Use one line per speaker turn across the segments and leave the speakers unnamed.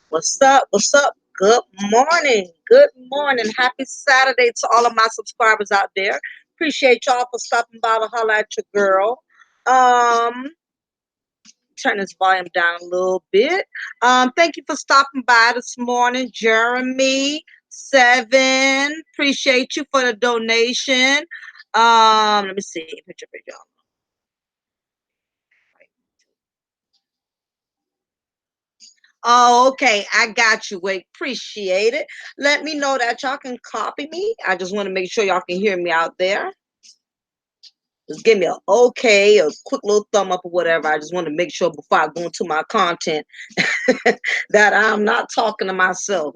What's up? What's up? Good morning. Good morning. Happy Saturday to all of my subscribers out there. Appreciate y'all for stopping by to holler at your girl. Um, Turn this volume down a little bit. Thank you for stopping by this morning, Jeremy. Seven. Appreciate you for the donation. Let me see. Picture. Oh, okay. I got you. Wait, appreciate it. Let me know that y'all can copy me. I just want to make sure y'all can hear me out there. Just give me a okay, a quick little thumb up or whatever. I just want to make sure before I go into my content that I'm not talking to myself.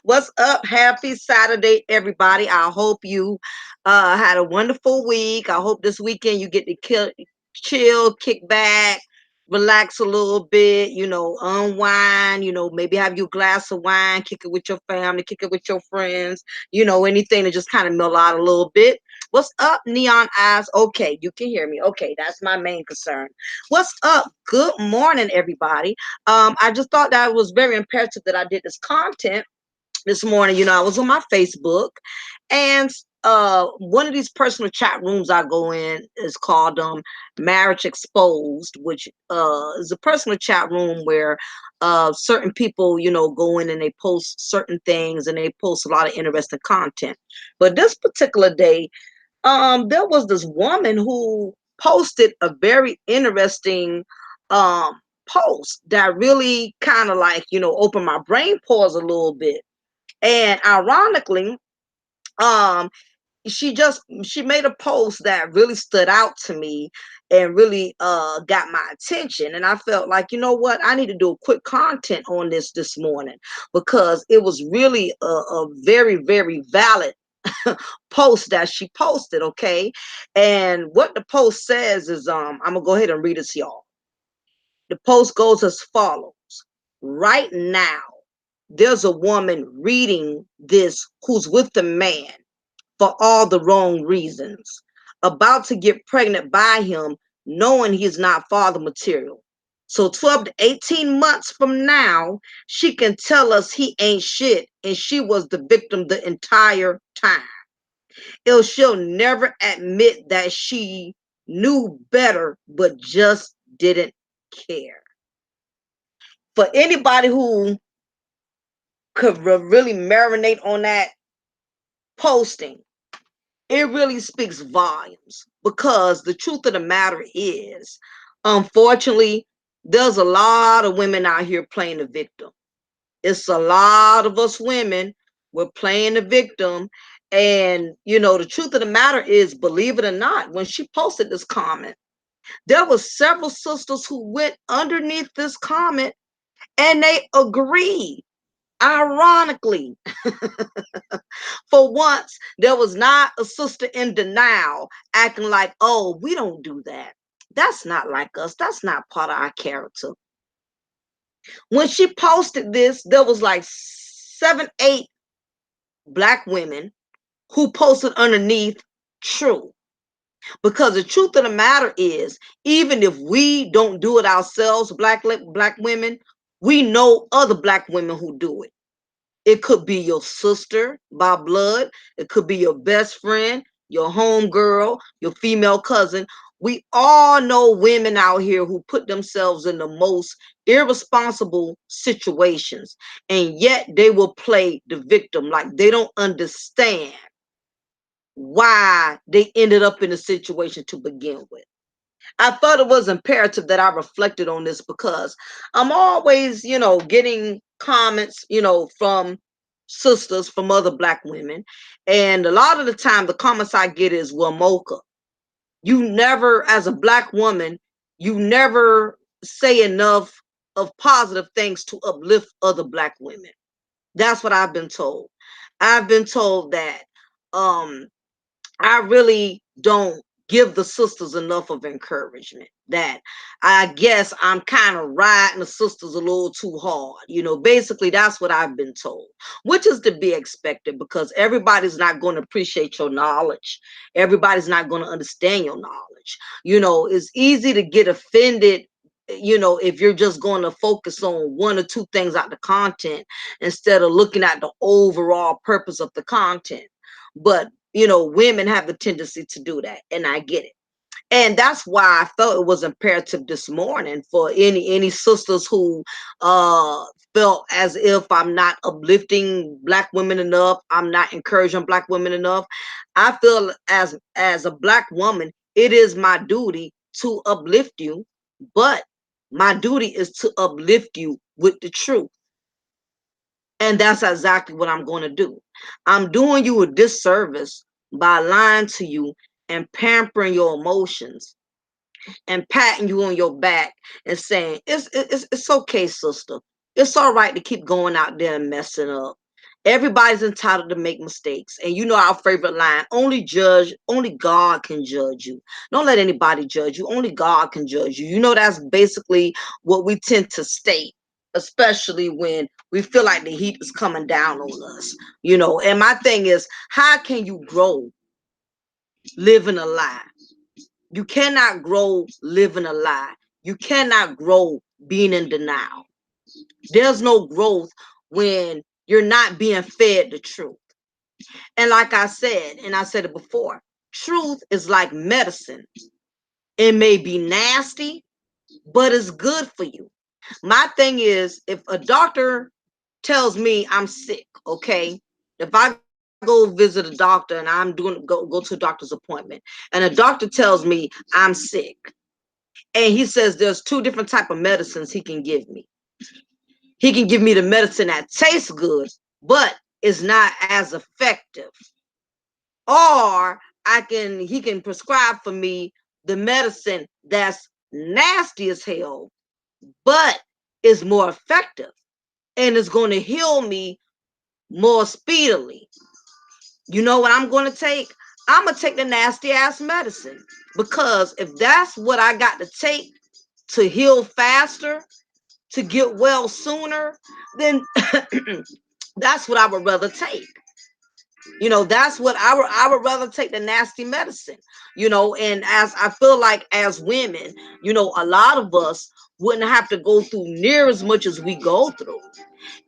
What's up? Happy Saturday, everybody. I hope you had a wonderful week. I hope this weekend you get to chill, kick back, relax a little bit, unwind, maybe have you a glass of wine, kick it with your family, kick it with your friends, anything to just kind of mellow out a little bit. What's up, Neon Eyes? Okay, you can hear me. Okay, that's my main concern. What's up? Good morning, everybody. I just thought that it was very imperative that I did this content this morning. I was on my Facebook, and one of these personal chat rooms I go in is called Marriage Exposed, which is a personal chat room where certain people go in and they post certain things, and they post a lot of interesting content. But this particular day, there was this woman who posted a very interesting um post that really kind of like opened my brain pores a little bit. And ironically, um, she made a post that really stood out to me and really got my attention. And I felt like, you know what, I need to do a quick content on this morning, because it was really a very, very valid post that she posted. Okay. And what the post says is, I'm gonna go ahead and read it to y'all. The post goes as follows: right now, there's a woman reading this who's with a man for all the wrong reasons, about to get pregnant by him, knowing he's not father material. So 12 to 18 months from now, she can tell us he ain't shit and she was the victim the entire time. She'll never admit that she knew better but just didn't care. For anybody who could really marinate on that posting, it really speaks volumes, because the truth of the matter is, unfortunately, there's a lot of women out here playing the victim. It's a lot of us women, we're playing the victim. And the truth of the matter is, believe it or not, when she posted this comment, there were several sisters who went underneath this comment and they agreed. Ironically, for once, there was not a sister in denial acting like, oh, we don't do that. That's not like us. That's not part of our character. When she posted this, there was like 7, 8 Black women who posted underneath true. Because the truth of the matter is, even if we don't do it ourselves, black women, we know other Black women who do it. It could be your sister by blood. It could be your best friend, your home girl, your female cousin. We all know women out here who put themselves in the most irresponsible situations, and yet they will play the victim like they don't understand why they ended up in a situation to begin with. I thought it was imperative that I reflected on this, because I'm always, getting comments, from sisters, from other Black women. And a lot of the time, the comments I get is, well, Mocha, you never, as a Black woman, you never say enough of positive things to uplift other Black women. That's what I've been told. I've been told that um I really don't give the sisters enough of encouragement. That I guess I'm kind of riding the sisters a little too hard. Basically, that's what I've been told, which is to be expected, because everybody's not going to appreciate your knowledge. Everybody's not going to understand your knowledge. It's easy to get offended, if you're just going to focus on one or two things out the content instead of looking at the overall purpose of the content. But women have the tendency to do that, and I get it. And that's why I felt it was imperative this morning for any sisters who felt as if I'm not uplifting Black women enough, I'm not encouraging Black women enough. I feel as a Black woman, it is my duty to uplift you, but my duty is to uplift you with the truth. And that's exactly what I'm going to do. I'm doing you a disservice by lying to you and pampering your emotions and patting you on your back and saying, it's okay, sister. It's all right to keep going out there and messing up. Everybody's entitled to make mistakes. And our favorite line, only God can judge you. Don't let anybody judge you. Only God can judge you. That's basically what we tend to state, especially when we feel like the heat is coming down on us. And my thing is, how can you grow living a lie. You cannot grow living a lie. You cannot grow being in denial. There's no growth when you're not being fed the truth. And like I said, and I said it before, truth is like medicine. It may be nasty, but it's good for you. My thing is, if a doctor tells me I'm sick, okay, if I go visit a doctor and I'm doing go to a doctor's appointment and a doctor tells me I'm sick and he says there's two different type of medicines he can give me. He can give me the medicine that tastes good, but is not as effective. Or he can prescribe for me the medicine that's nasty as hell, but is more effective and is going to heal me more speedily. You know what I'm going to take? I'm going to take the nasty ass medicine, because if that's what I got to take to heal faster, to get well sooner, then that's what I would rather take. You know, that's what I would rather take the nasty medicine, you know. And as I feel like as women, you know, a lot of us wouldn't have to go through near as much as we go through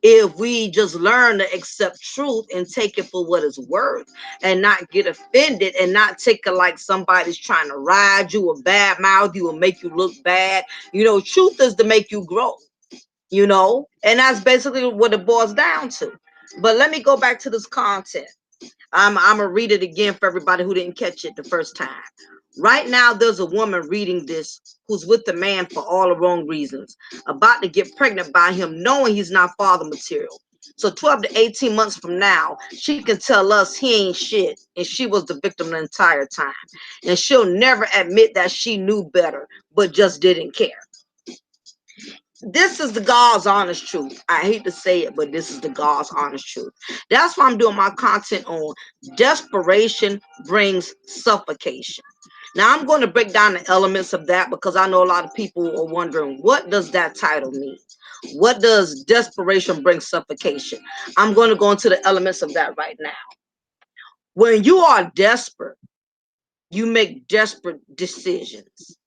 if we just learn to accept truth and take it for what it's worth, and not get offended and not take it like somebody's trying to ride you or bad mouth you or make you look bad. You know, truth is to make you grow, you know, and that's basically what it boils down to. But let me go back to this content. I'm gonna read it again for everybody who didn't catch it the first time. Right now, there's a woman reading this who's with the man for all the wrong reasons, about to get pregnant by him, knowing he's not father material. So 12 to 18 months from now, she can tell us he ain't shit, and she was the victim the entire time. And she'll never admit that she knew better, but just didn't care. This is the God's honest truth. I hate to say it, but this is the God's honest truth. That's why I'm doing my content on desperation brings suffocation. Now I'm going to break down the elements of that, because I know a lot of people are wondering, what does that title mean? What does desperation bring suffocation? I'm going to go into the elements of that right now. When you are desperate, you make desperate decisions.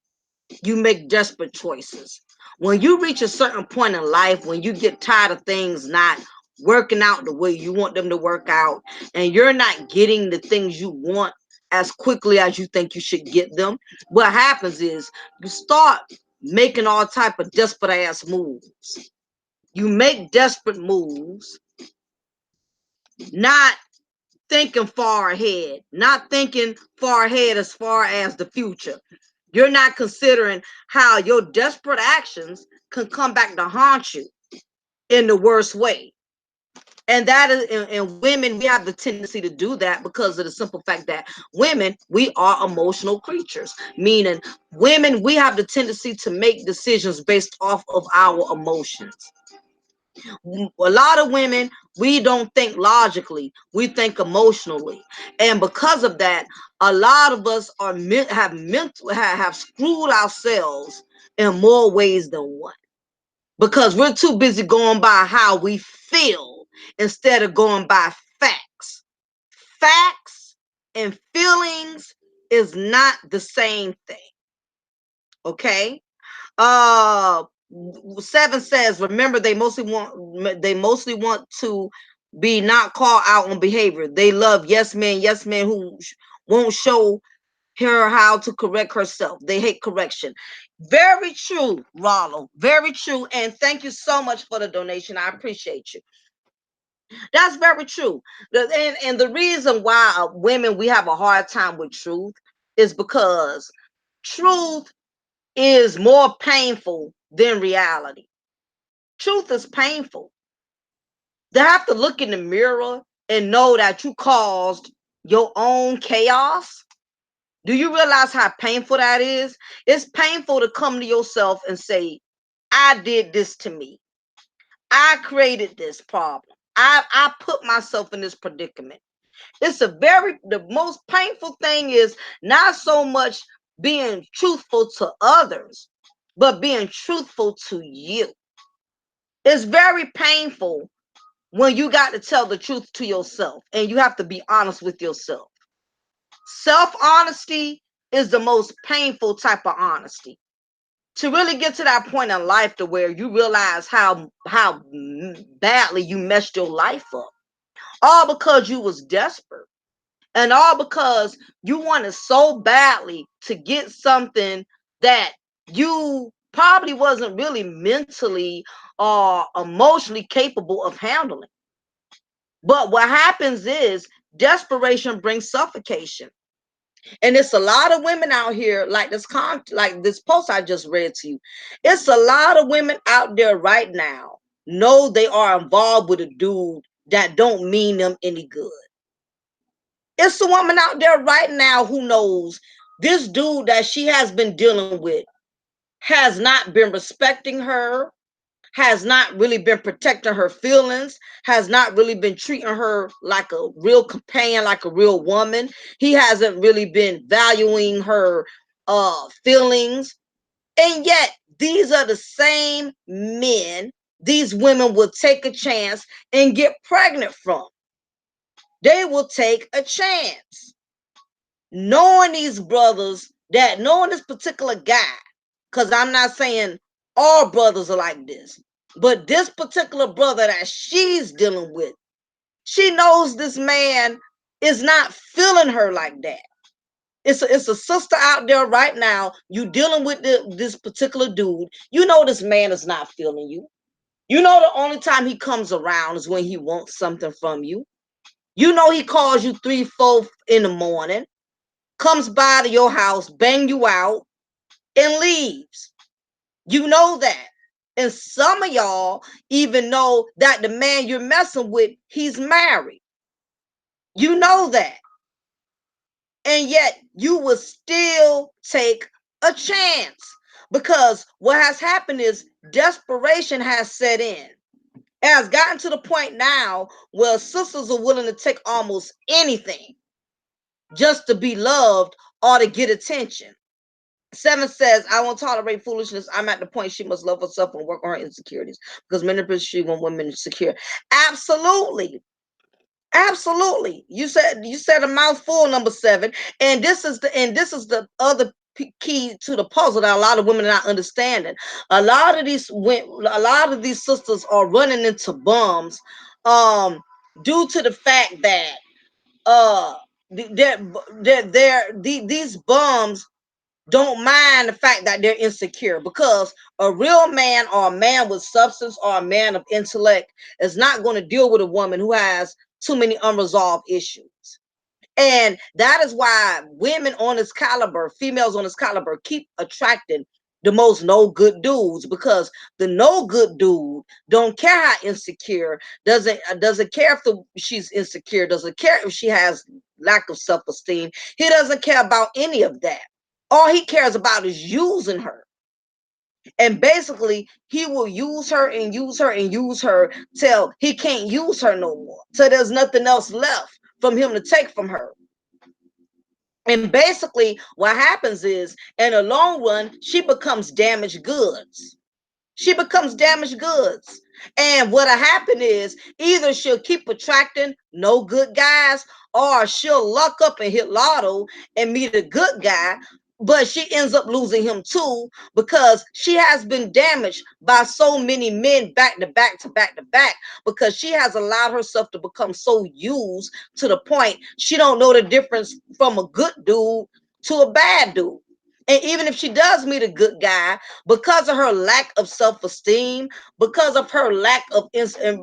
You make desperate choices. When you reach a certain point in life, when you get tired of things not working out the way you want them to work out, and you're not getting the things you want as quickly as you think you should get them, what happens is you start making all type of desperate ass moves. You make desperate moves, not thinking far ahead, not thinking far ahead as far as the future. You're not considering how your desperate actions can come back to haunt you in the worst way. And that is, and women, we have the tendency to do that because of the simple fact that women, we are emotional creatures. Meaning, women, we have the tendency to make decisions based off of our emotions. A lot of women, we don't think logically, we think emotionally, and because of that, a lot of us have screwed ourselves in more ways than one, because we're too busy going by how we feel instead of going by facts. Facts and feelings is not the same thing. Okay. 7 says, remember, they mostly want to be not called out on behavior. They love yes men who won't show her how to correct herself. They hate correction. Very true, Ronald. Very true. And thank you so much for the donation. I appreciate you. That's very true. And the reason why women, we have a hard time with truth is because truth is more painful than reality. Truth is painful. To have to look in the mirror and know that you caused your own chaos. Do you realize how painful that is? It's painful to come to yourself and say, I did this to me. I created this problem. I put myself in this predicament. The most painful thing is not so much being truthful to others, but being truthful to you. It's very painful when you got to tell the truth to yourself, and you have to be honest with yourself. Self-honesty is the most painful type of honesty. To really get to that point in life to where you realize how badly you messed your life up, all because you was desperate, and all because you wanted so badly to get something that you probably wasn't really mentally or emotionally capable of handling. But what happens is desperation brings suffocation. And it's a lot of women out here, like like this post I just read to you. It's a lot of women out there right now know they are involved with a dude that don't mean them any good. It's a woman out there right now who knows this dude that she has been dealing with has not been respecting her, has not really been protecting her feelings, has not really been treating her like a real companion, like a real woman. He hasn't really been valuing her feelings. And yet, these are the same men these women will take a chance and get pregnant from. They will take a chance. Knowing these brothers, that knowing this particular guy, because I'm not saying all brothers are like this, but this particular brother that she's dealing with, she knows this man is not feeling her like that. It's a sister out there right now. You dealing with this particular dude. You know this man is not feeling you. You know the only time he comes around is when he wants something from you. You know he calls you 3, 4 in the morning, comes by to your house, bang you out, and leaves. You know that. And some of y'all even know that the man you're messing with, he's married. You know that. And yet you will still take a chance, because what has happened is desperation has set in. It has gotten to the point now where sisters are willing to take almost anything just to be loved or to get attention. 7 says, I won't tolerate foolishness. I'm at the point she must love herself and work on her insecurities, because many people she want women secure. Absolutely. Absolutely. You said a mouthful, number 7. And this is the other key to the puzzle that a lot of women are not understanding. A lot of these sisters are running into bums due to the fact that these bums don't mind the fact that they're insecure, because a real man or a man with substance or a man of intellect is not going to deal with a woman who has too many unresolved issues. And that is why women on this caliber, females on this caliber, keep attracting the most no good dudes, because the no good dude don't care how insecure, doesn't care if she's insecure, doesn't care if she has lack of self-esteem. He doesn't care about any of that. All he cares about is using her. And basically, he will use her and use her and use her till he can't use her no more. So there's nothing else left from him to take from her. And basically, what happens is, in the long run, she becomes damaged goods. She becomes damaged goods. And what'll happen is, either she'll keep attracting no good guys, or she'll luck up and hit lotto and meet a good guy, but she ends up losing him too, because she has been damaged by so many men back to back to back to back, because she has allowed herself to become so used to the point she don't know the difference from a good dude to a bad dude. And even if she does meet a good guy, because of her lack of self-esteem, because of her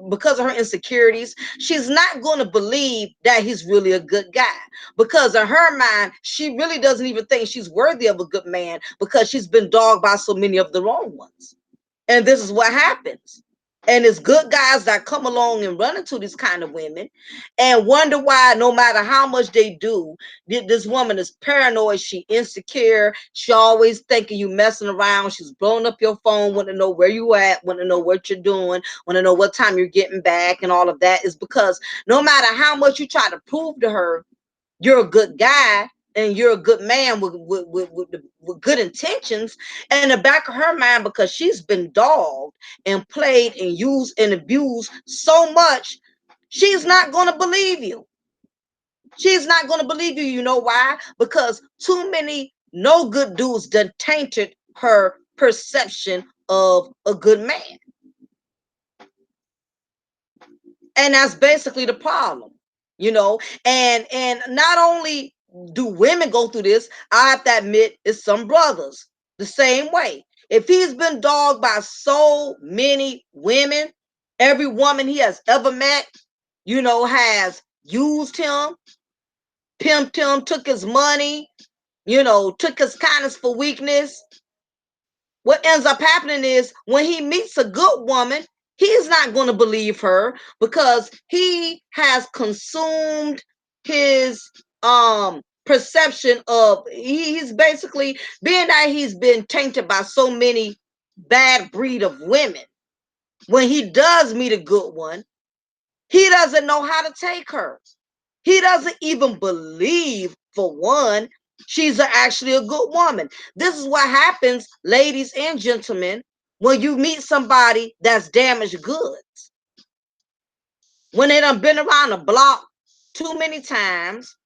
because of her insecurities, she's not going to believe that he's really a good guy. Because in her mind, she really doesn't even think she's worthy of a good man, because she's been dogged by so many of the wrong ones. And this is what happens. And it's good guys that come along and run into these kind of women and wonder why, no matter how much they do, this woman is paranoid, she insecure, she always thinking you messing around, she's blowing up your phone, want to know where you at, want to know what you're doing, want to know what time you're getting back, and all of that is because no matter how much you try to prove to her you're a good guy and you're a good man with good intentions, in the back of her mind, because she's been dogged and played and used and abused so much, she's not going to believe you. She's not going to believe you. You know why? Because too many no good dudes done tainted her perception of a good man. And that's basically the problem, you know. And not only do women go through this, I have to admit it's some brothers the same way. If he's been dogged by so many women, every woman he has ever met, you know, has used him, pimped him, took his money, you know, took his kindness for weakness. What ends up happening is when he meets a good woman, he's not going to believe her because he has consumed his perception of, he's basically, being that he's been tainted by so many bad breed of women. When he does meet a good one, he doesn't know how to take her. He doesn't even believe, for one, she's actually a good woman. This is what happens, ladies and gentlemen, when you meet somebody that's damaged goods. When they done been around the block too many times,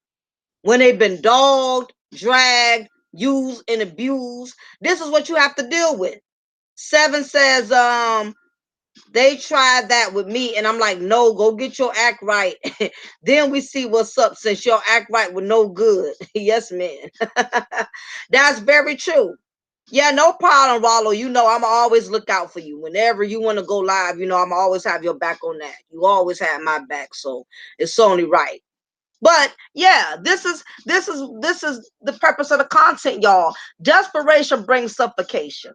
when they've been dogged, dragged, used, and abused, this is what you have to deal with. 7 says, they tried that with me, and I'm like, no, go get your act right. Then we see what's up, since your act right with no good. Yes, man. That's very true. Yeah, no problem, Rollo. You know, I'm always look out for you. Whenever you want to go live, you know, I'm always have your back on that. You always have my back, so it's only right. But yeah, this is the purpose of the content, y'all. Desperation brings suffocation.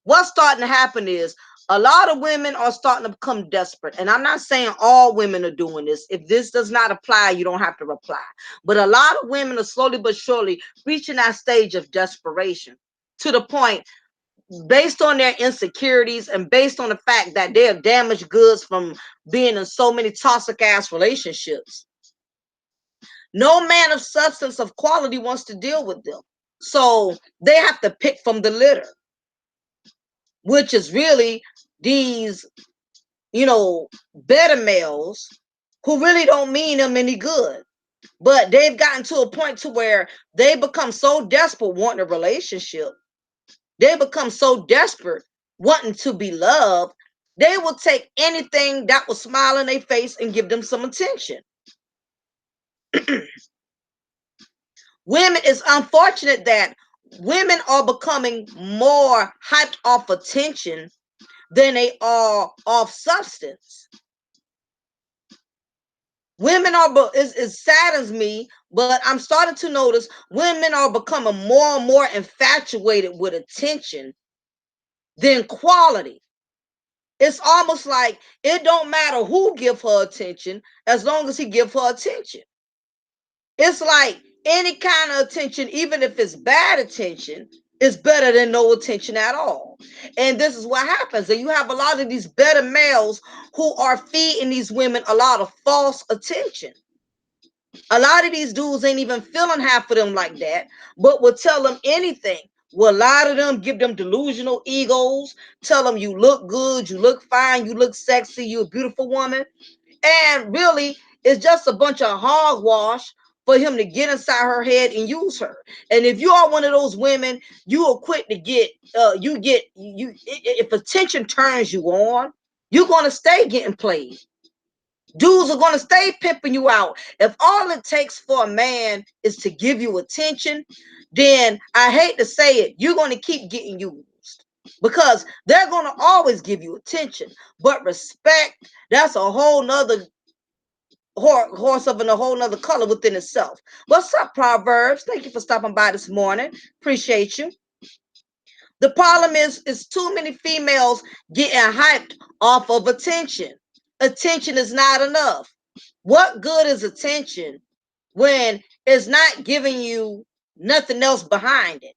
What's starting to happen is a lot of women are starting to become desperate. And I'm not saying all women are doing this. If this does not apply, you don't have to reply. But a lot of women are slowly but surely reaching that stage of desperation, to the point, based on their insecurities and based on the fact that they're damaged goods from being in so many toxic ass relationships. No man of substance, of quality, wants to deal with them. So they have to pick from the litter, which is really these, you know, better males who really don't mean them any good. But they've gotten to a point to where they become so desperate wanting a relationship. They become so desperate wanting to be loved. They will take anything that will smile in their face and give them some attention. Women, it's unfortunate that women are becoming more hyped off attention than they are off substance. Women are, it saddens me, but I'm starting to notice women are becoming more and more infatuated with attention than quality. It's almost like it don't matter who give her attention as long as he give her attention. It's like any kind of attention, even if it's bad attention, is better than no attention at all. And this is what happens. And you have a lot of these better males who are feeding these women a lot of false attention. A lot of these dudes ain't even feeling half of them like that, but will tell them anything. Well, a lot of them give them delusional egos, tell them you look good, you look fine, you look sexy, you're a beautiful woman. And really, it's just a bunch of hogwash for him to get inside her head and use her. And if you are one of those women, you are quick to get, if attention turns you on, you're going to stay getting played. Dudes are going to stay pimping you out. If all it takes for a man is to give you attention, then I hate to say it, you're going to keep getting used, because they're going to always give you attention. But respect, that's a whole nother horse of a whole nother color within itself. What's up, Proverbs? Thank you for stopping by this morning. Appreciate you. The problem is too many females getting hyped off of attention. Attention is not enough. What good is attention when it's not giving you nothing else behind it?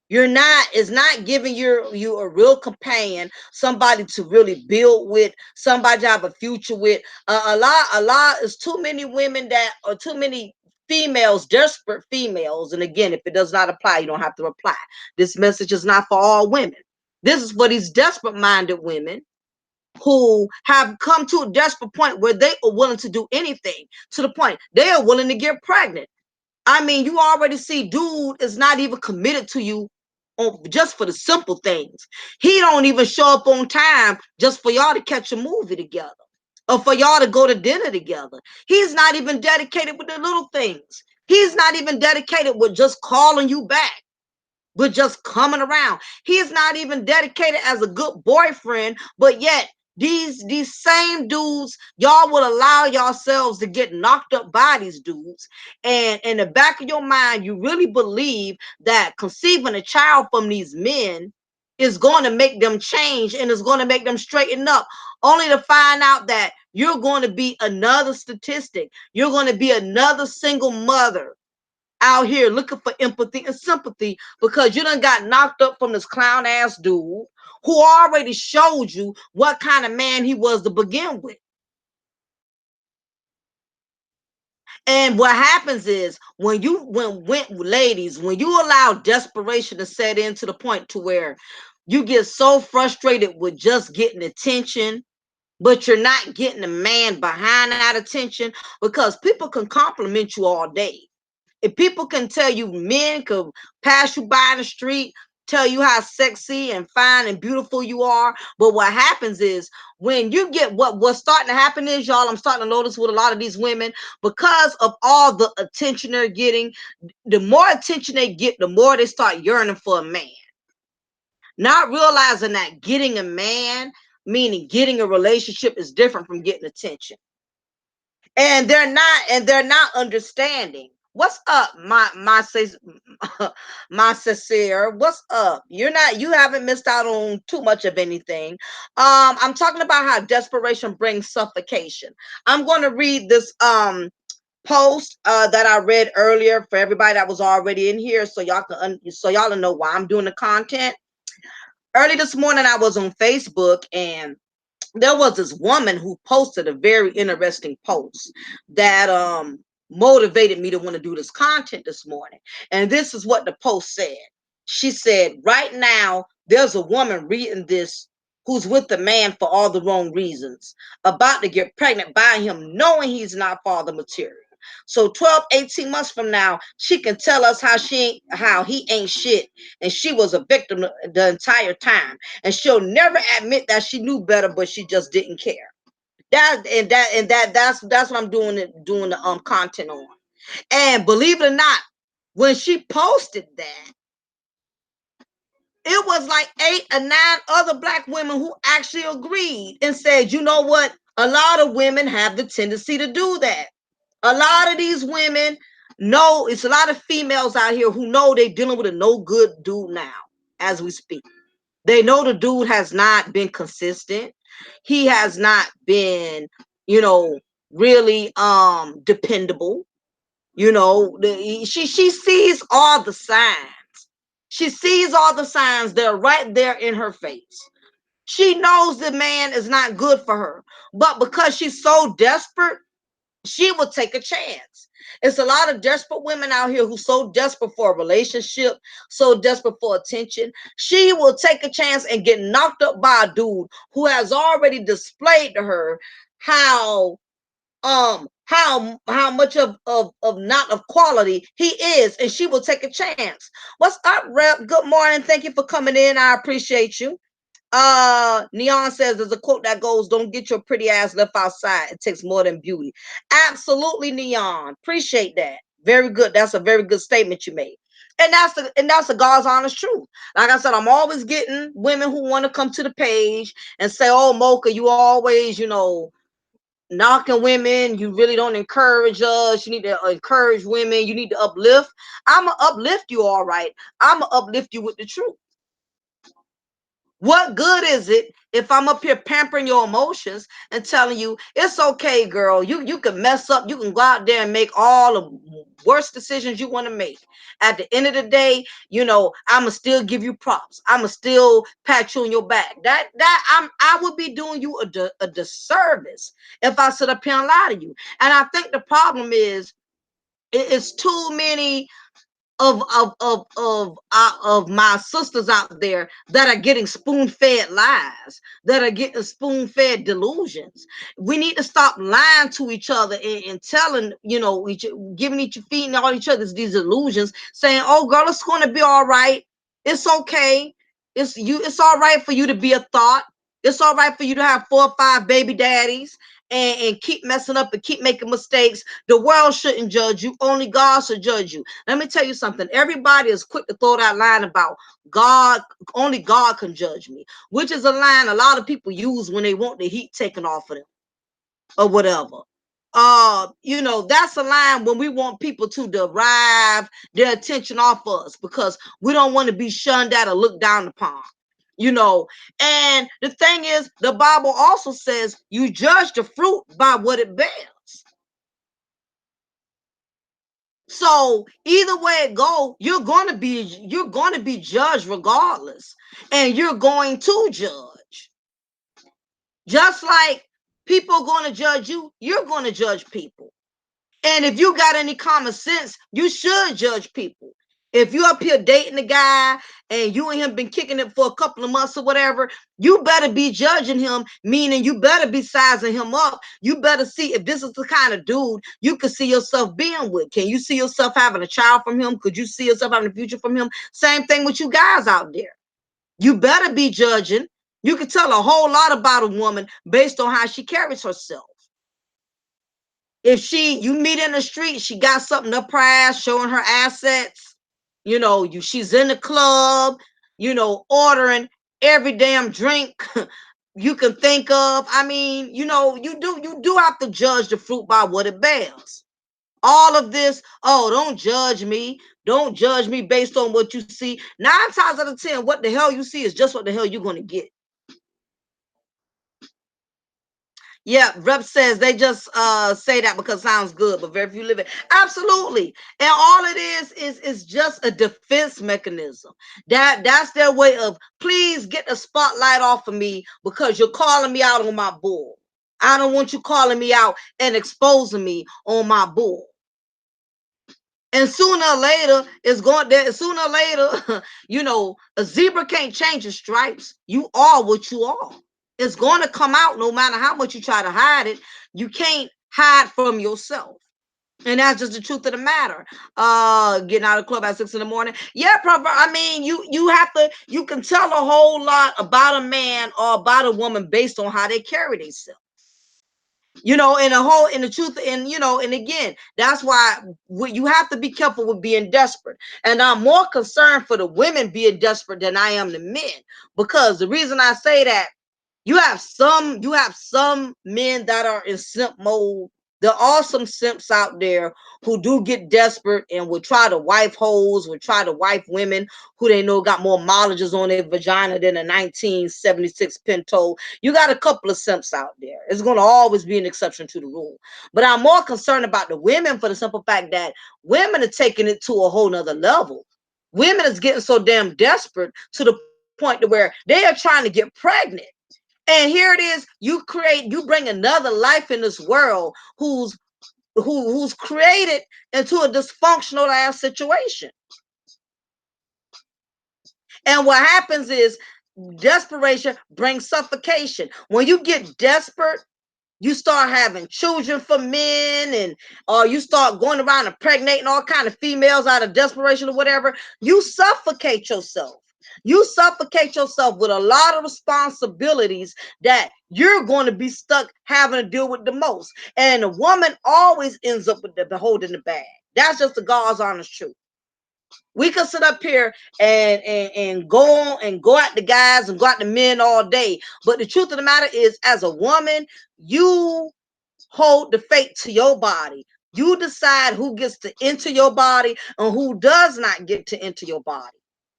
It's not giving you a real companion, somebody to really build with, somebody to have a future with. A lot is too many women that are too many females, desperate females. And again, if it does not apply, you don't have to reply. This message is not for all women. This is for these desperate minded women who have come to a desperate point where they are willing to do anything, to the point they are willing to get pregnant. I mean, you already see dude is not even committed to you just for the simple things. He don't even show up on time just for y'all to catch a movie together or for y'all to go to dinner together. He's not even dedicated with the little things. He's not even dedicated with just calling you back, but just coming around. He's not even dedicated as a good boyfriend, but yet these same dudes, y'all will allow yourselves to get knocked up by these dudes. And in the back of your mind, you really believe that conceiving a child from these men is going to make them change and is going to make them straighten up, only to find out that you're going to be another statistic. You're going to be another single mother out here looking for empathy and sympathy because you done got knocked up from this clown ass dude who already showed you what kind of man he was to begin with. And what happens is when ladies, when you allow desperation to set in to the point to where you get so frustrated with just getting attention, but you're not getting the man behind that attention, because people can compliment you all day. If people can tell you, men could pass you by in the street, tell you how sexy and fine and beautiful you are. But what happens is when you get what's starting to happen is, y'all, I'm starting to notice with a lot of these women, because of all the attention they're getting, the more attention they get, the more they start yearning for a man. Not realizing that getting a man, meaning getting a relationship, is different from getting attention. And they're not understanding. What's up, my sincere? What's up? You haven't missed out on too much of anything. I'm talking about how desperation brings suffocation. I'm going to read this post that I read earlier for everybody that was already in here, so y'all know why I'm doing the content. Early this morning I was on Facebook, and there was this woman who posted a very interesting post that motivated me to want to do this content this morning. And this is what the post said. She said, right now there's a woman reading this who's with the man for all the wrong reasons, about to get pregnant by him knowing he's not father material. So 12, 18 months from now, she can tell us how he ain't shit, and she was a victim the entire time, and she'll never admit that she knew better, but she just didn't care. That's what I'm doing the content on. And believe it or not, when she posted that, it was like 8 or 9 other black women who actually agreed and said, you know what? A lot of women have the tendency to do that. A lot of these women know, it's a lot of females out here who know they're dealing with a no good dude now as we speak. They know the dude has not been consistent. He has not been, really dependable. She sees all the signs. She sees all the signs. They're right there in her face. She knows the man is not good for her. But because she's so desperate, she will take a chance. It's a lot of desperate women out here who so desperate for a relationship, so desperate for attention. She will take a chance and get knocked up by a dude who has already displayed to her how much of not of quality he is, and she will take a chance. What's up, Rep? Good morning. Thank you for coming in. I appreciate you. Neon says there's a quote that goes, don't get your pretty ass left outside. It takes more than beauty. Absolutely, Neon. Appreciate that. Very good. That's a very good statement you made. And that's the God's honest truth. Like I said, I'm always getting women who want to come to the page and say, oh, Mocha, you always, knocking women. You really don't encourage us. You need to encourage women. You need to uplift. I'ma uplift you, all right. I'ma uplift you with the truth. What good is it if I'm up here pampering your emotions and telling you it's okay, girl? You can mess up. You can go out there and make all the worst decisions you want to make. At the end of the day, I'ma still give you props. I'ma still pat you on your back. I would be doing you a disservice if I sit up here and lie to you. And I think the problem is it's too many of my sisters out there that are getting spoon-fed lies, that are getting spoon-fed delusions. We need to stop lying to each other and telling, you know, giving each feeding all each other these illusions, saying, "Oh, girl, it's going to be all right. It's okay. It's all right for you to be a thought. It's all right for you to have 4 or 5 baby daddies and keep messing up and keep making mistakes. The world shouldn't judge you. Only God should judge you." Let me tell you something. Everybody is quick to throw that line about God. Only God can judge me, which is a line a lot of people use when they want the heat taken off of them or whatever. You know, that's a line when we want people to derive their attention off us because we don't want to be shunned at or looked down upon. You know, and the thing is, the Bible also says you judge the fruit by what it bears. So either way it go, you're going to be judged regardless, and you're going to judge. Just like people are going to judge you, you're going to judge people. And if you got any common sense, you should judge people. If you up here dating a guy and you and him been kicking it for a couple of months or whatever, you better be judging him, meaning you better be sizing him up. You better see if this is the kind of dude you could see yourself being with. Can you see yourself having a child from him? Could you see yourself having a future from him? Same thing with you guys out there. You better be judging. You can tell a whole lot about a woman based on how she carries herself. If you meet in the street, she got something up her ass, showing her assets. You know, she's in the club, you know, ordering every damn drink you can think of. I mean, you know, you do have to judge the fruit by what it bears. All of this, oh, don't judge me. Don't judge me based on what you see. 9 times out of 10, what the hell you see is just what the hell you're gonna get. Yeah, Rep says they just say that because it sounds good, but very few live it. Absolutely. And all it is just a defense mechanism. That's their way of, please get the spotlight off of me because you're calling me out on my bull. I don't want you calling me out and exposing me on my bull. And sooner or later, it's going there. Sooner or later, you know, a zebra can't change its stripes. You are what you are. It's going to come out no matter how much you try to hide it. You can't hide from yourself. And that's just the truth of the matter. Getting out of the club at 6 in the morning. Yeah, proper. I mean, you can tell a whole lot about a man or about a woman based on how they carry themselves. You know, in the truth, and you know, and again, that's why you have to be careful with being desperate. And I'm more concerned for the women being desperate than I am the men, because the reason I say that, you have some men that are in simp mode. There are some simps out there who do get desperate and will try to wife hoes, will try to wife women who they know got more mileages on their vagina than a 1976 Pinto. You got a couple of simps out there. It's going to always be an exception to the rule. But I'm more concerned about the women for the simple fact that women are taking it to a whole nother level. Women is getting so damn desperate to the point to where they are trying to get pregnant. And here it is, you bring another life in this world who's created into a dysfunctional ass situation. And what happens is desperation brings suffocation. When you get desperate, you start having children for men, and or you start going around impregnating all kind of females out of desperation or whatever. You suffocate yourself. You suffocate yourself with a lot of responsibilities that you're going to be stuck having to deal with the most. And a woman always ends up with the holding the bag. That's just the God's honest truth. We can sit up here and go on and go at the guys and go at the men all day. But the truth of the matter is, as a woman, you hold the fate to your body. You decide who gets to enter your body and who does not get to enter your body.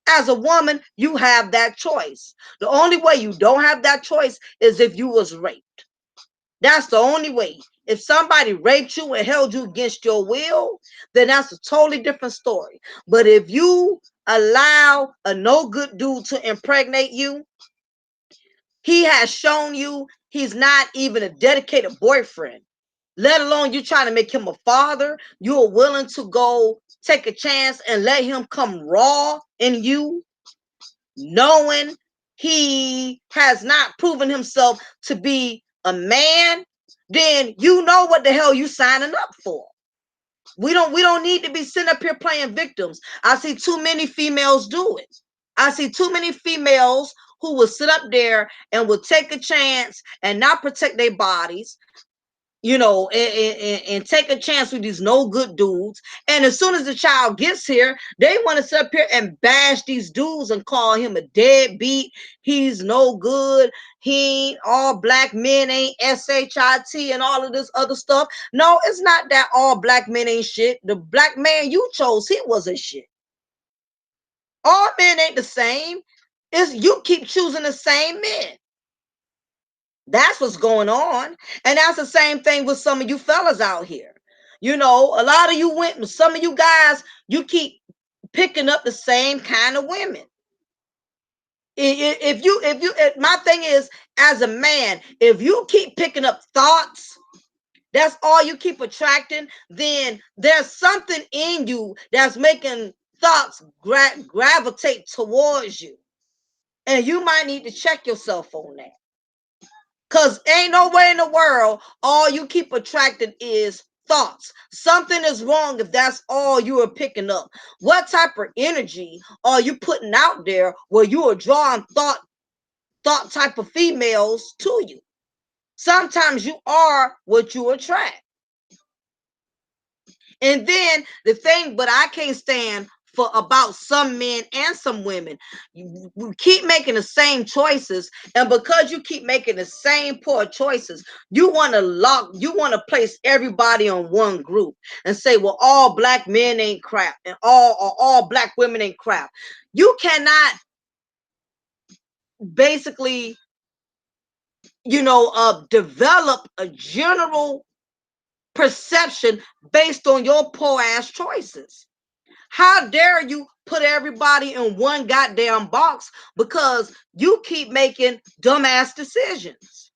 As a woman, you have that choice. The only way you don't have that choice is if you was raped. That's the only way. If somebody raped you and held you against your will, then that's a totally different story. But if you allow a no good dude to impregnate you, he has shown you he's not even a dedicated boyfriend, let alone you trying to make him a father. You're willing to go take a chance and let him come raw in you, knowing he has not proven himself to be a man, then you know what the hell you signing up for. We don't need to be sitting up here playing victims. I see too many females do it. I see too many females who will sit up there and will take a chance and not protect their bodies, you know, and take a chance with these no good dudes. And as soon as the child gets here, they want to sit up here and bash these dudes and call him a deadbeat. He's no good. He all black men ain't shit and all of this other stuff. No, it's not that all black men ain't shit. The black man you chose, he wasn't shit. All men ain't the same. It's you keep choosing the same men. That's what's going on. And that's the same thing with some of you fellas out here. You know, a lot of you women, some of you guys, you keep picking up the same kind of women. My thing is, as a man, if you keep picking up thoughts, that's all you keep attracting, then there's something in you that's making thoughts gravitate towards you. And you might need to check yourself on that. Because ain't no way in the world all you keep attracting is thoughts. Something is wrong if that's all you are picking up. What type of energy are you putting out there where you are drawing thought type of females to you? Sometimes you are what you attract. And then the thing, but I can't stand for about some men and some women, you keep making the same choices, and because you keep making the same poor choices, you want to place everybody on one group and say, well, all black men ain't crap and all black women ain't crap. You cannot basically, you know, develop a general perception based on your poor ass choices. How dare you put everybody in one goddamn box because you keep making dumbass decisions?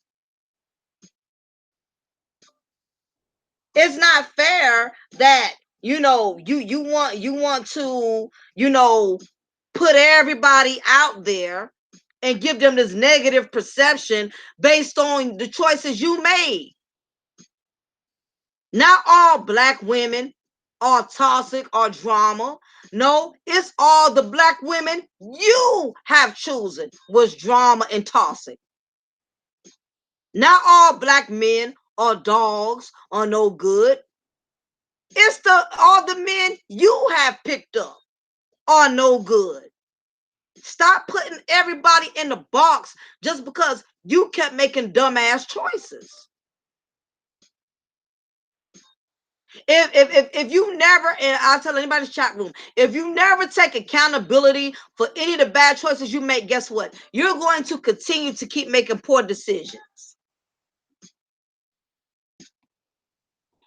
It's not fair that, you know, you want to, you know, put everybody out there and give them this negative perception based on the choices you made. Not all black women are toxic or drama. No, it's all the black women you have chosen was drama and toxic. Not all black men are dogs or no good. It's all the men you have picked up are no good. Stop putting everybody in the box just because you kept making dumbass choices. If you never, and I'll tell anybody's chat room, if you never take accountability for any of the bad choices you make, guess what? You're going to continue to keep making poor decisions.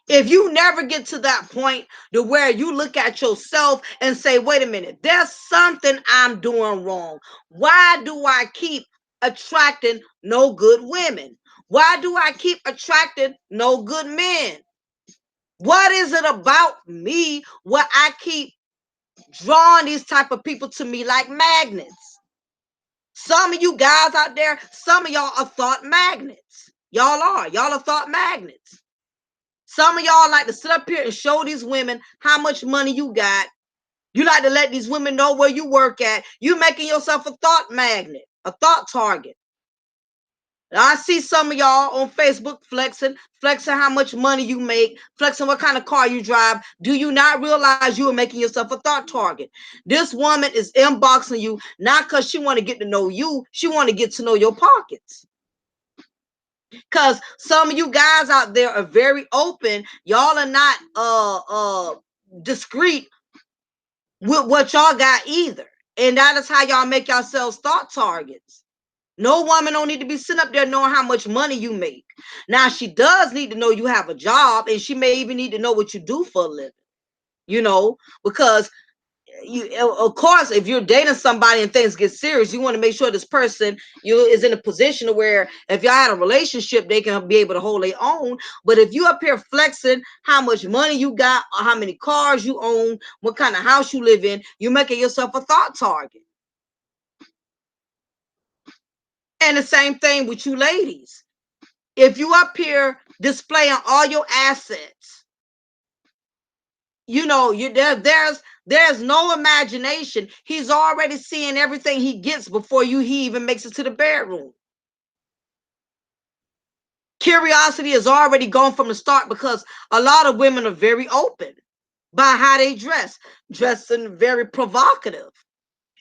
If you never get to that point to where you look at yourself and say, wait a minute, there's something I'm doing wrong. Why do I keep attracting no good women? Why do I keep attracting no good men? What is it about me where I keep drawing these type of people to me like magnets? Some of you guys out there, some of y'all are thought magnets. Y'all are thought magnets. Some of y'all like to sit up here and show these women how much money you got. You like to let these women know where you work at. You making yourself a thought magnet, a thought target. I see some of y'all on Facebook flexing how much money you make, flexing what kind of car you drive. Do you not realize you are making yourself a thought target? This woman is inboxing you not because she want to get to know you, she want to get to know your pockets. Because some of you guys out there are very open. Y'all are not discreet with what y'all got either. And that is how y'all make yourselves thought targets. No woman don't need to be sitting up there knowing how much money you make. Now, she does need to know you have a job, and she may even need to know what you do for a living, you know, because of course, if you're dating somebody and things get serious, you want to make sure this person you is in a position where if y'all had a relationship, they can be able to hold their own. But if you up here flexing how much money you got, or how many cars you own, what kind of house you live in, you're making yourself a thought target. And the same thing with you ladies. If you up here displaying all your assets, you know, there's no imagination. He's already seeing everything he gets before he even makes it to the bedroom. Curiosity is already gone from the start because a lot of women are very open by how they dressing very provocative.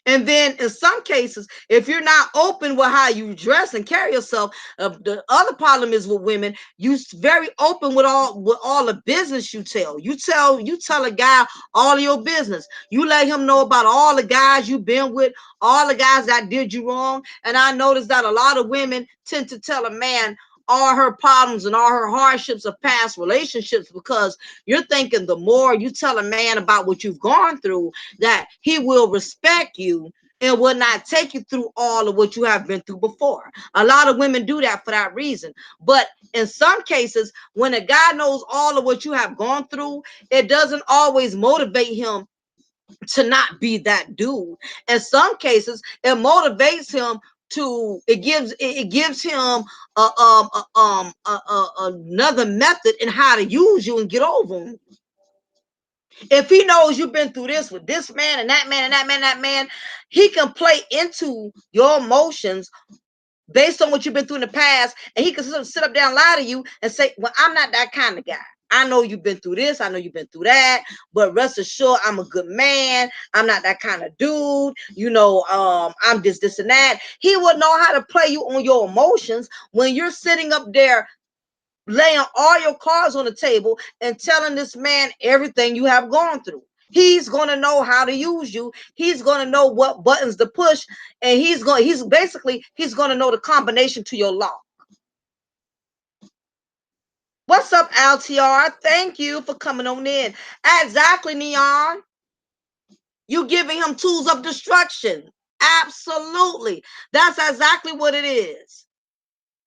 And then in some cases, if you're not open with how you dress and carry yourself, the other problem is with women, you very open with all the business you tell. You tell a guy all of your business. You let him know about all the guys you've been with, all the guys that did you wrong. And I noticed that a lot of women tend to tell a man all her problems and all her hardships of past relationships, because you're thinking the more you tell a man about what you've gone through, that he will respect you and will not take you through all of what you have been through before. A lot of women do that for that reason. But in some cases, when a guy knows all of what you have gone through, it doesn't always motivate him to not be that dude. In some cases, it motivates him to it gives him another method in how to use you and get over him. If he knows you've been through this with this man and that man and that man and that man, he can play into your emotions based on what you've been through in the past, and he can sit up there and lie to you and say, well, I'm not that kind of guy. I know you've been through this, I know you've been through that, but rest assured, I'm a good man. I'm not that kind of dude. I'm this and that. He would know how to play you on your emotions when you're sitting up there laying all your cards on the table and telling this man everything you have gone through. He's going to know how to use you. He's going to know what buttons to push, and he's going to know the combination to your lock. What's up, LTR? Thank you for coming on in. Exactly, Neon. You giving him tools of destruction. Absolutely. That's exactly what it is.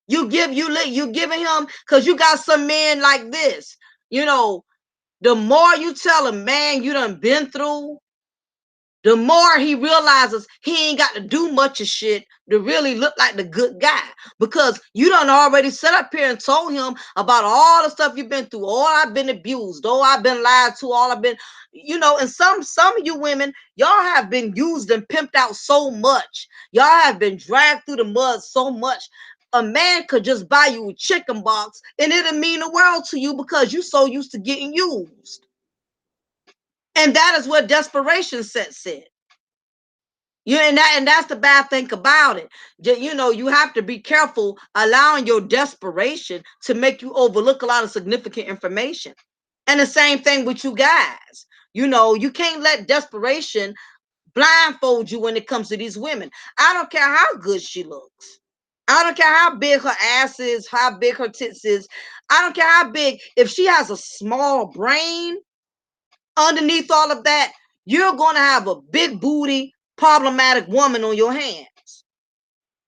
You giving him, because you got some men like this. The more you tell a man you done been through, the more he realizes he ain't got to do much of shit to really look like the good guy. Because you done already set up here and told him about all the stuff you've been through. Oh, I've been abused. Oh, I've been lied to. All I've been, and some of you women, y'all have been used and pimped out so much. Y'all have been dragged through the mud so much. A man could just buy you a chicken box and it'll mean the world to you because you're so used to getting used. And that is what desperation sets in. And that's the bad thing about it. You have to be careful allowing your desperation to make you overlook a lot of significant information. And the same thing with you guys. You can't let desperation blindfold you when it comes to these women. I don't care how good she looks. I don't care how big her ass is, how big her tits is. I don't care how big. If she has a small brain, underneath all of that, you're going to have a big booty, problematic woman on your hands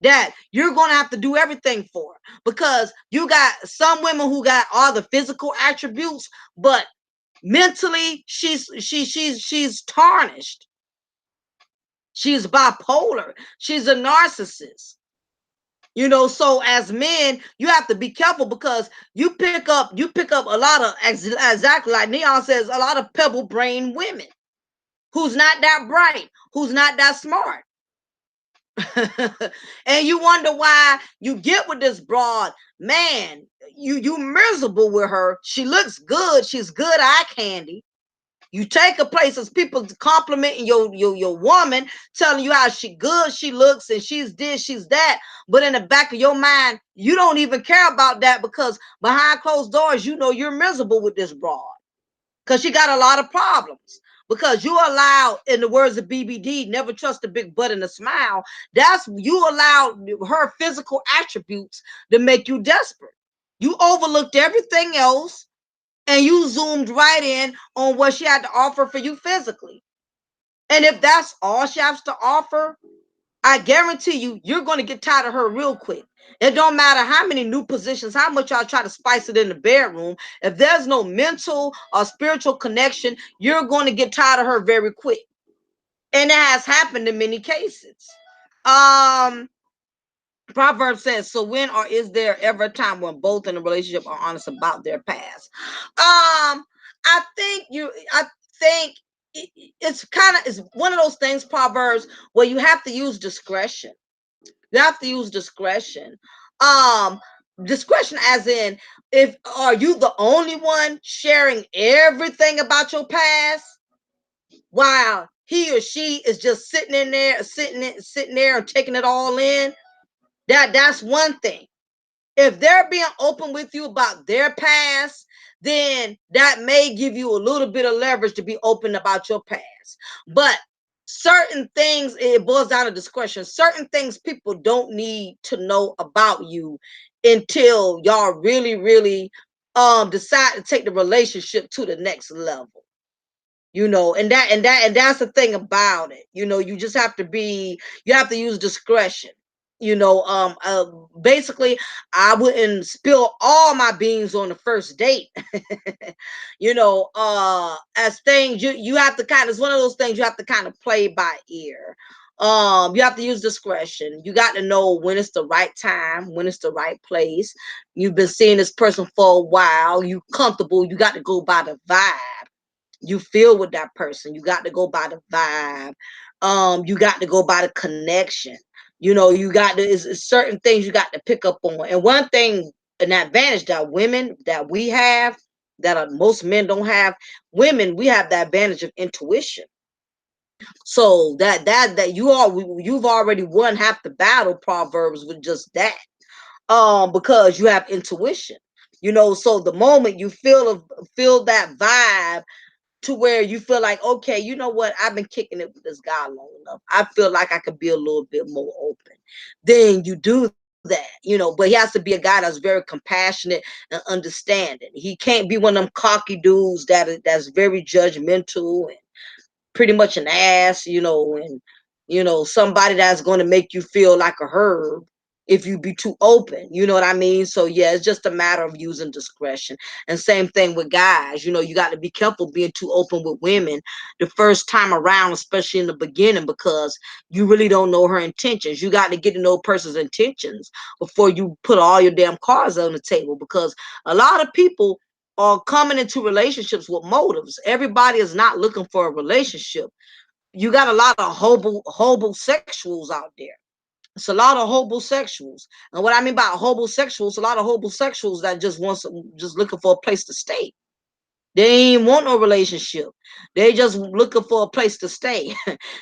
that you're going to have to do everything for, because you got some women who got all the physical attributes, but mentally she's tarnished. She's bipolar. She's a narcissist. So as men, you have to be careful, because you pick up a lot of, exactly like Neon says, a lot of pebble brain women who's not that bright, who's not that smart. And you wonder why you get with this broad, man, you miserable with her. She looks good. She's good eye candy. You take her places, people complimenting your woman, telling you how good she looks and she's this, she's that. But in the back of your mind, you don't even care about that, because behind closed doors, you're miserable with this broad, because she got a lot of problems. Because you allow, in the words of BBD, never trust a big butt and a smile. You allow her physical attributes to make you desperate. You overlooked everything else and you zoomed right in on what she had to offer for you physically. And if that's all she has to offer, I guarantee you, you're going to get tired of her real quick. It don't matter how many new positions, how much y'all try to spice it in the bedroom. If there's no mental or spiritual connection, you're going to get tired of her very quick. And it has happened in many cases. Um, Proverbs says, so when or is there ever a time when both in a relationship are honest about their past? I think it's kind of, it's one of those things, Proverbs, where you have to use discretion. You have to use discretion. Um, Discretion as in, if are you the only one sharing everything about your past while he or she is just sitting in there, sitting there and taking it all in? That's one thing. If they're being open with you about their past, then that may give you a little bit of leverage to be open about your past. But certain things, it boils down to discretion. Certain things people don't need to know about you until y'all really, really decide to take the relationship to the next level. And that's the thing about it. You just have to you have to use discretion. Basically, I wouldn't spill all my beans on the first date. As things you have to kind of, it's one of those things you have to kind of play by ear. You have to use discretion. You got to know when it's the right time, when it's the right place. You've been seeing this person for a while, you comfortable, you got to go by the vibe you feel with that person. You got to go by the vibe. You got to go by the connection. You got to, it's certain things you got to pick up on. And one thing, an advantage that women that we have that most men don't have, women, we have the advantage of intuition. So you've already won half the battle, Proverbs, with just that. Because you have intuition. So the moment you feel that vibe, to where you feel like, okay, you know what, I've been kicking it with this guy long enough, I feel like I could be a little bit more open, then you do that. But he has to be a guy that's very compassionate and understanding. He can't be one of them cocky dudes that's very judgmental and pretty much an ass, and somebody that's going to make you feel like a herb if you be too open. You know what I mean? So yeah, it's just a matter of using discretion. And same thing with guys. You got to be careful being too open with women the first time around, especially in the beginning, because you really don't know her intentions. You got to get to know a person's intentions before you put all your damn cards on the table, because a lot of people are coming into relationships with motives. Everybody is not looking for a relationship. You got a lot of homosexuals out there. It's a lot of homosexuals. And what I mean by homosexuals, a lot of homosexuals that just looking for a place to stay. They ain't want no relationship. They just looking for a place to stay.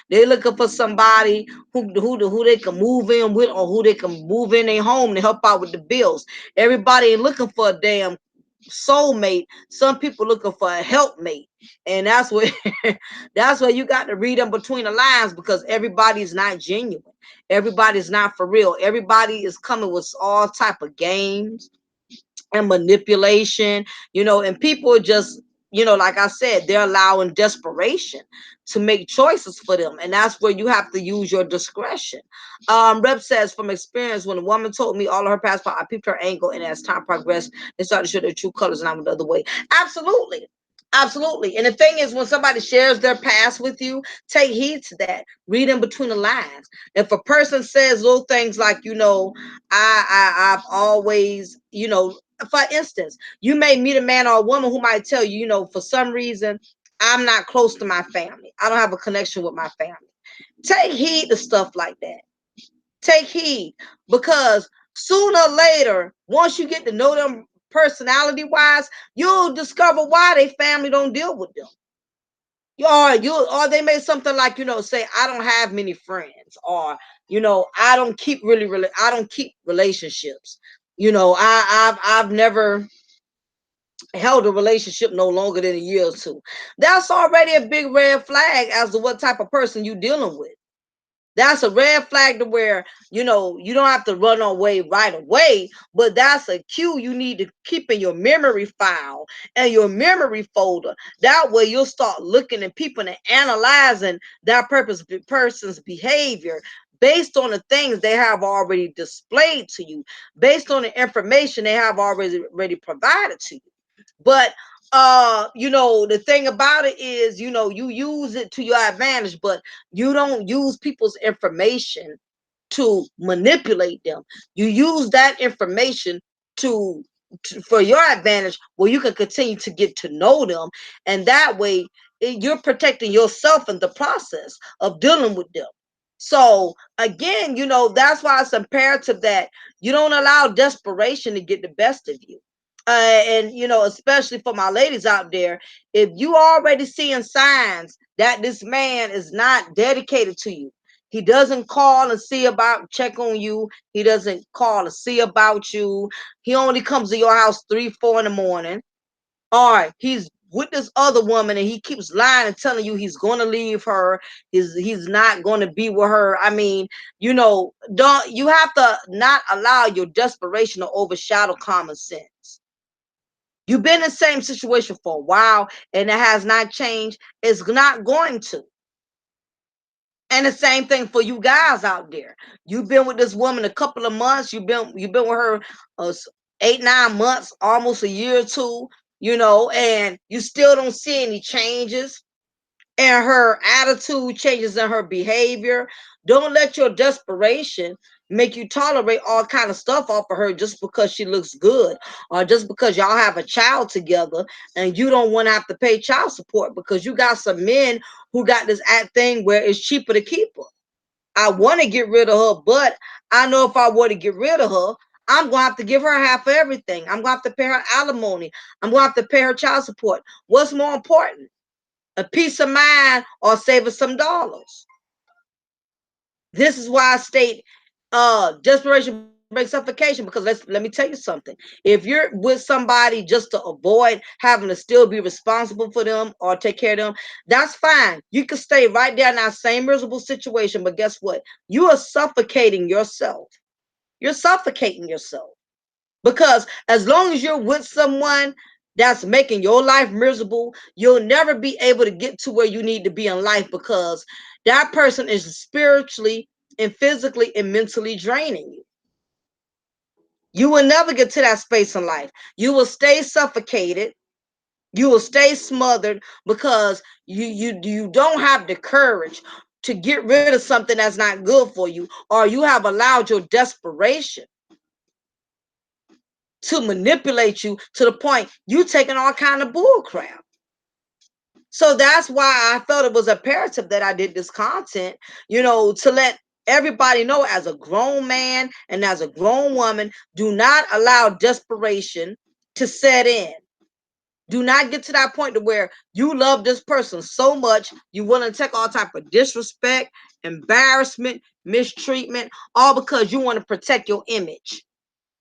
They looking for somebody who they can move in with, or who they can move in their home to help out with the bills. Everybody ain't looking for a damn soulmate. Some people looking for a helpmate, and that's what that's where you got to read them between the lines, because everybody's not genuine. Everybody's not for real. Everybody is coming with all type of games and manipulation, and people are just, like I said, they're allowing desperation to make choices for them. And that's where you have to use your discretion. Rep says, from experience, when a woman told me all of her past, I peeped her angle, and as time progressed, they started to show their true colors, and I went the other way. Absolutely. Absolutely. And the thing is, when somebody shares their past with you, take heed to that. Read in between the lines. If a person says little things like, I've always, for instance, you may meet a man or a woman who might tell you, for some reason, I'm not close to my family. I don't have a connection with my family. Take heed to stuff like that. Take heed, because sooner or later, once you get to know them personality wise, you'll discover why their family don't deal with them. Or they made something like, say, I don't have many friends, or I don't keep I don't keep relationships. I've never held a relationship no longer than a year or two. That's already a big red flag as to what type of person you dealing with. That's a red flag to where, you know, you don't have to run away right away, but that's a cue you need to keep in your memory file and your memory folder. That way you'll start looking at people and analyzing that person's behavior based on the things they have already displayed to you, based on the information they have already provided to you. But you know, the thing about it is, you know, you use it to your advantage, but you don't use people's information to manipulate them. You use that information to, for your advantage, where you can continue to get to know them, and that way you're protecting yourself in the process of dealing with them. So again, you know, that's why it's imperative that you don't allow desperation to get the best of you. And you know, especially for my ladies out there, if you already seeing signs that this man is not dedicated to you, he doesn't call and see about, check on you, he doesn't call to see about you, he only comes to your house 3 4 in the morning, or he's with this other woman and he keeps lying and telling you he's going to leave her, he's not going to be with her. I mean, you know, don't, you have to not allow your desperation to overshadow common sense. You've been in the same situation for a while and it has not changed. It's not going to. And the same thing for you guys out there. You've been with this woman a couple of months. You've been with her 8 9 months, almost a year or two. You know, and you still don't see any changes and her attitude changes in her behavior. Don't let your desperation make you tolerate all kind of stuff off of her just because she looks good, or just because y'all have a child together and you don't want to have to pay child support, because you got some men who got this act thing where it's cheaper to keep her. I want to get rid of her, but I know if I were to get rid of her, I'm going to have to give her half of everything. I'm going to have to pay her alimony. I'm going to have to pay her child support. What's more important? A peace of mind or saving some dollars? This is why I state desperation breaks suffocation, because let me tell you something. If you're with somebody just to avoid having to still be responsible for them or take care of them, that's fine. You can stay right there in that same miserable situation, but guess what? You are suffocating yourself. You're suffocating yourself. Because as long as you're with someone that's making your life miserable, you'll never be able to get to where you need to be in life, because that person is spiritually and physically and mentally draining you. You will never get to that space in life. You will stay suffocated. You will stay smothered because you don't have the courage to get rid of something that's not good for you, or you have allowed your desperation to manipulate you to the point you taking all kind of bull crap. So that's why I felt it was imperative that I did this content, you know, to let everybody know, as a grown man and as a grown woman, do not allow desperation to set in. Do not get to that point to where you love this person so much you willing to take all type of disrespect, embarrassment, mistreatment, all because you want to protect your image.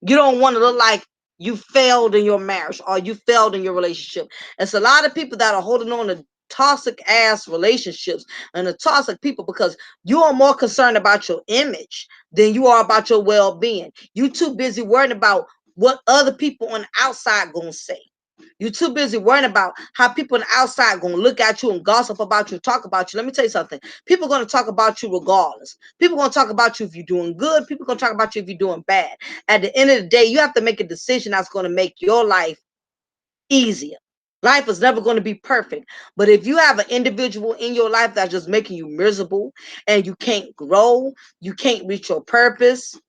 You don't want to look like you failed in your marriage or you failed in your relationship. It's a lot of people that are holding on to toxic ass relationships and the toxic people because you are more concerned about your image than you are about your well-being. You too busy worrying about what other people on the outside gonna say. You're too busy worrying about how people on the outside going to look at you and gossip about you, talk about you. Let me tell you something. People are going to talk about you regardless. People are going to talk about you if you're doing good. People are going to talk about you if you're doing bad. At the end of the day, you have to make a decision that's going to make your life easier. Life is never going to be perfect. But if you have an individual in your life that's just making you miserable and you can't grow, you can't reach your purpose,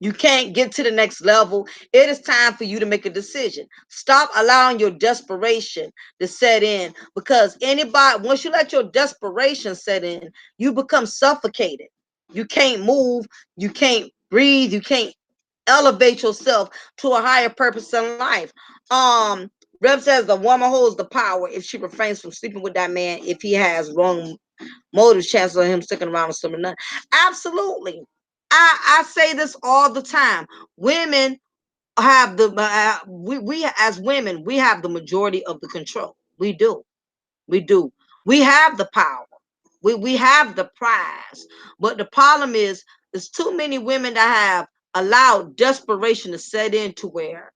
you can't get to the next level, it is time for you to make a decision. Stop allowing your desperation to set in, because anybody, once you let your desperation set in, you become suffocated. You can't move, you can't breathe, you can't elevate yourself to a higher purpose in life. Rev says the woman holds the power if she refrains from sleeping with that man if he has wrong motives, chances of him sticking around or something. Absolutely. I say this all the time. Women have the we as women, we have the majority of the control. We do. We do. We have the power. We have the prize, but the problem is there's too many women that have allowed desperation to set in to where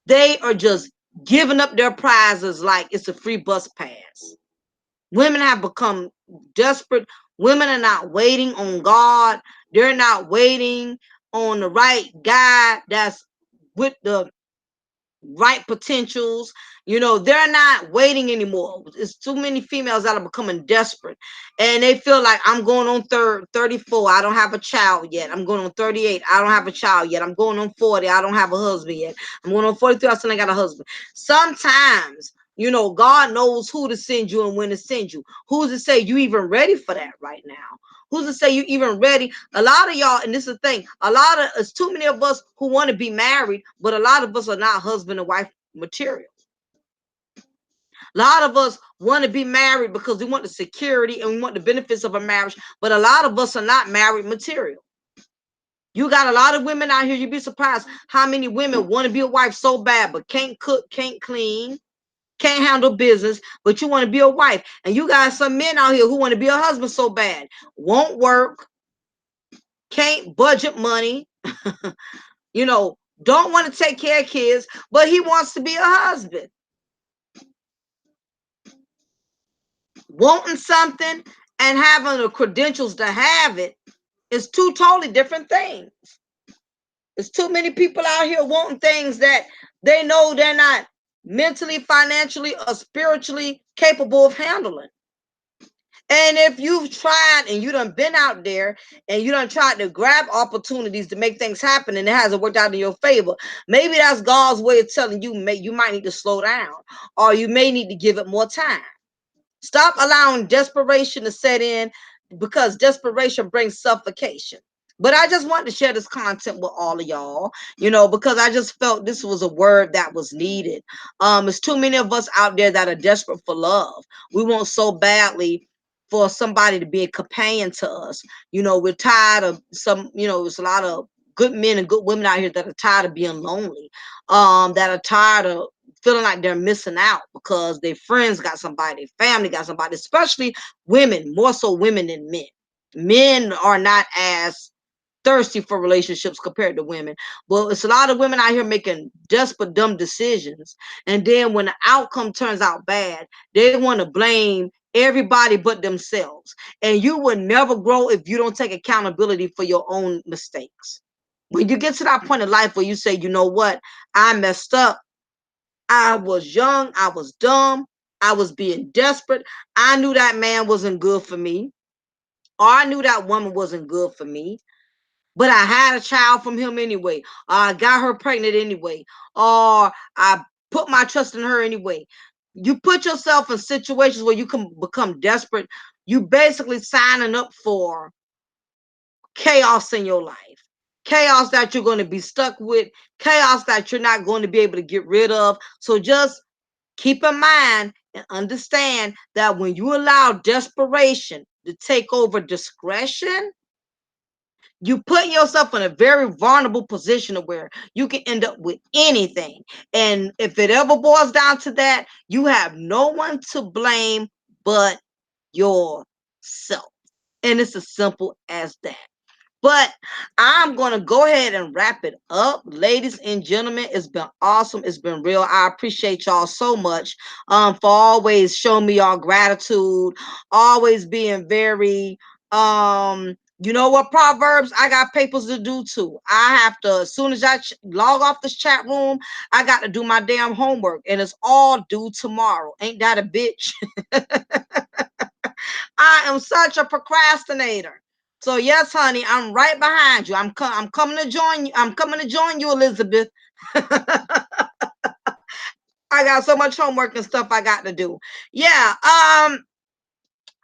they are just giving up their prizes like it's a free bus pass. Women have become desperate. Women are not waiting on God. They're not waiting on the right guy that's with the right potentials. You know, they're not waiting anymore. It's too many females that are becoming desperate, and they feel like I'm going on 34, I don't have a child yet. I'm going on 38, I don't have a child yet. I'm going on 40, I don't have a husband yet. I'm going on 43, I still ain't got a husband. Sometimes, you know, God knows who to send you and when to send you. Who's to say you even ready for that right now? Who's to say you even ready? A lot of y'all, and this is the thing, it's too many of us who want to be married, but a lot of us are not husband and wife material. A lot of us want to be married because we want the security and we want the benefits of a marriage, but a lot of us are not married material. You got a lot of women out here, you'd be surprised how many women want to be a wife so bad, but can't cook, can't clean, can't handle business, but you want to be a wife. And you got some men out here who want to be a husband so bad, won't work, can't budget money, you know, don't want to take care of kids, but he wants to be a husband. Wanting something and having the credentials to have it is two totally different things. There's too many people out here wanting things that they know they're not mentally, financially, or spiritually capable of handling. And if you've tried and you done been out there and you done tried to grab opportunities to make things happen and it hasn't worked out in your favor, maybe that's God's way of telling you you might need to slow down, or you may need to give it more time. Stop allowing desperation to set in, because desperation brings suffocation. But I just wanted to share this content with all of y'all, you know, because I just felt this was a word that was needed. There's too many of us out there that are desperate for love. We want so badly for somebody to be a companion to us. You know, we're tired of some, you know, there's a lot of good men and good women out here that are tired of being lonely, that are tired of feeling like they're missing out because their friends got somebody, their family got somebody, especially women, more so women than men. Men are not as thirsty for relationships compared to women. Well, it's a lot of women out here making desperate, dumb decisions. And then when the outcome turns out bad, they want to blame everybody but themselves. And you will never grow if you don't take accountability for your own mistakes. When you get to that point in life where you say, you know what, I messed up. I was young, I was dumb, I was being desperate. I knew that man wasn't good for me, or I knew that woman wasn't good for me, but I had a child from him anyway. Or I got her pregnant anyway. Or I put my trust in her anyway. You put yourself in situations where you can become desperate. You basically signing up for chaos in your life. Chaos that you're going to be stuck with. Chaos that you're not going to be able to get rid of. So just keep in mind and understand that when you allow desperation to take over discretion, you put yourself in a very vulnerable position where you can end up with anything. And if it ever boils down to that, you have no one to blame but yourself. And it's as simple as that. But I'm going to go ahead and wrap it up. Ladies and gentlemen, it's been awesome. It's been real. I appreciate y'all so much for always showing me y'all gratitude, always being very, you know what, Proverbs, I got papers to do too. I have to, as soon as I log off this chat room, I got to do my damn homework, and it's all due tomorrow. Ain't that a bitch? I am such a procrastinator. So yes, honey, I'm right behind you. I'm coming to join you. I'm coming to join you, Elizabeth. I got so much homework and stuff I got to do. Yeah.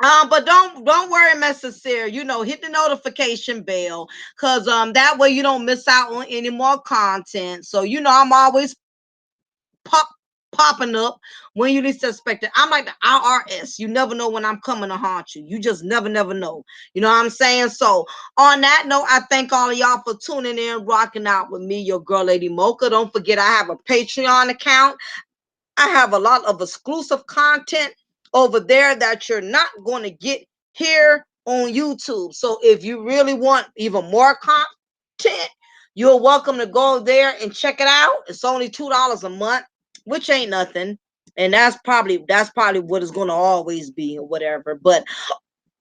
But don't worry, Mr. Sarah. You know, hit the notification bell, cause that way you don't miss out on any more content. So you know, I'm always popping up when you least expect it. I'm like the IRS. You never know when I'm coming to haunt you. You just never know. You know what I'm saying? So on that note, I thank all of y'all for tuning in, rocking out with me, your girl, Lady Mocha. Don't forget, I have a Patreon account. I have a lot of exclusive content over there that you're not going to get here on YouTube. So if you really want even more content, you're welcome to go there and check it out. It's only $2 a month, which ain't nothing. And that's probably what it's gonna always be or whatever. But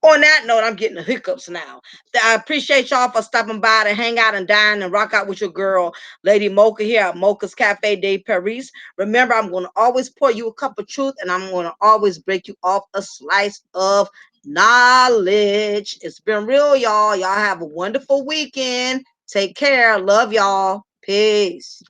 on that note, I'm getting the hiccups now. I appreciate y'all for stopping by to hang out and dine and rock out with your girl, Lady Mocha, here at Mocha's Cafe de Paris. Remember, I'm going to always pour you a cup of truth, and I'm going to always break you off a slice of knowledge. It's been real, y'all. Y'all have a wonderful weekend. Take care. Love y'all. Peace.